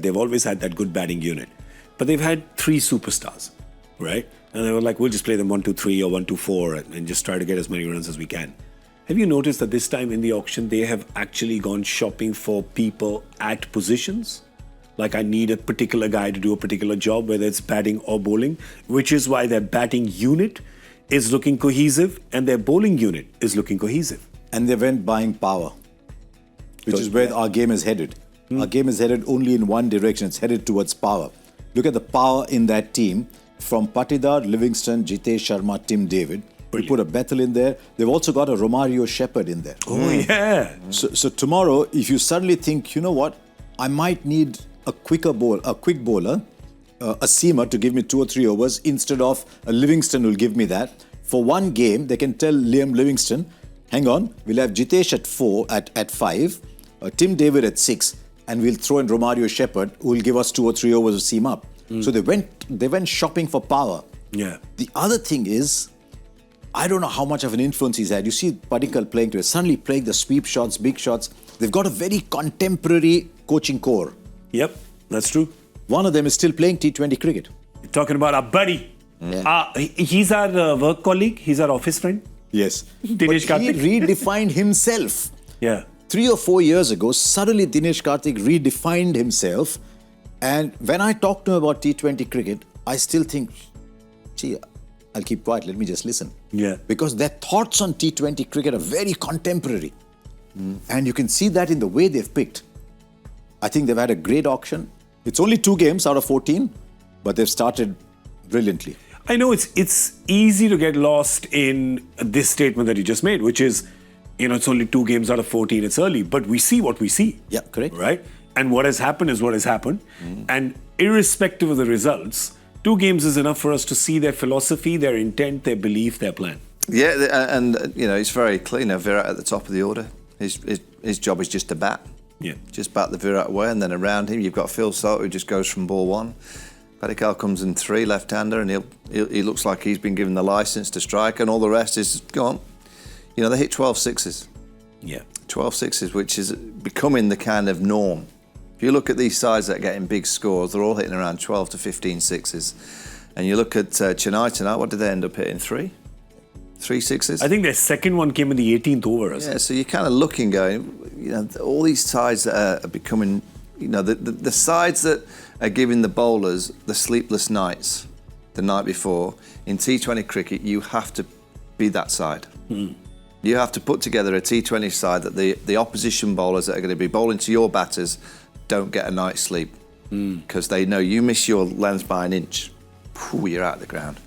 They've always had that good batting unit. But they've had 3 superstars, right? And they were like, we'll just play them 1-2-3 or 1-2-4 and just try to get as many runs as we can. Have you noticed that this time in the auction, they have actually gone shopping for people at positions? Like, I need a particular guy to do a particular job, whether it's batting or bowling, which is why their batting unit is looking cohesive and their bowling unit is looking cohesive. And they went buying power, which is where our game is headed. Our game is headed only in one direction. It's headed towards power. Look at the power in that team from Patidar, Livingston, Jitesh Sharma, Tim David. They put a Bethel in there. They've also got a Romario Shepherd in there. Oh, yeah. So tomorrow, if you suddenly think, you know what, I might need a quick bowler, a seamer to give me 2 or 3 overs instead of a Livingston will give me that. For one game, they can tell Liam Livingston, hang on, we'll have Jitesh at 5, Tim David at 6, and we'll throw in Romario Shepherd, who will give us 2 or 3 overs of seam up. So they went shopping for power. Yeah. The other thing is, I don't know how much of an influence he's had. You see Padikkal playing today, suddenly playing the sweep shots, big shots. They've got a very contemporary coaching core. Yep, that's true. One of them is still playing T20 cricket. You're talking about our buddy. He's our work colleague. He's our office friend. Yes. Dinesh But he Karthik. redefined himself. Yeah. 3 or 4 years ago, suddenly Dinesh Karthik redefined himself. And when I talk to him about T20 cricket, I still think, gee, I'll keep quiet, let me just listen. Yeah. Because their thoughts on T20 cricket are very contemporary. And you can see that in the way they've picked. I think they've had a great auction. It's only 2 games out of 14, but they've started brilliantly. I know it's easy to get lost in this statement that you just made, which is, it's only 2 games out of 14, it's early, but we see what we see. Yeah, correct. Right? And what has happened is what has happened. And irrespective of the results, 2 games is enough for us to see their philosophy, their intent, their belief, their plan. Yeah, and it's very clear. Virat at the top of the order. His job is just to bat. Yeah. Just bat the Virat away, and then around him you've got Phil Salt, who just goes from ball 1. Padikkal comes in 3, left-hander, and he looks like he's been given the licence to strike, and all the rest is gone. They hit 12 sixes. Yeah. 12 sixes, which is becoming the kind of norm. If you look at these sides that are getting big scores, they're all hitting around 12 to 15 sixes. And you look at Chennai tonight, what did they end up hitting? 3 sixes? I think their second one came in the 18th over. Yeah, so you're kind of looking, going, all these sides that are becoming, the sides that are giving the bowlers the sleepless nights the night before. In T20 cricket, you have to be that side. You have to put together a T20 side that the opposition bowlers that are going to be bowling to your batters don't get a night's sleep because they know you miss your length by an inch, you're out of the ground.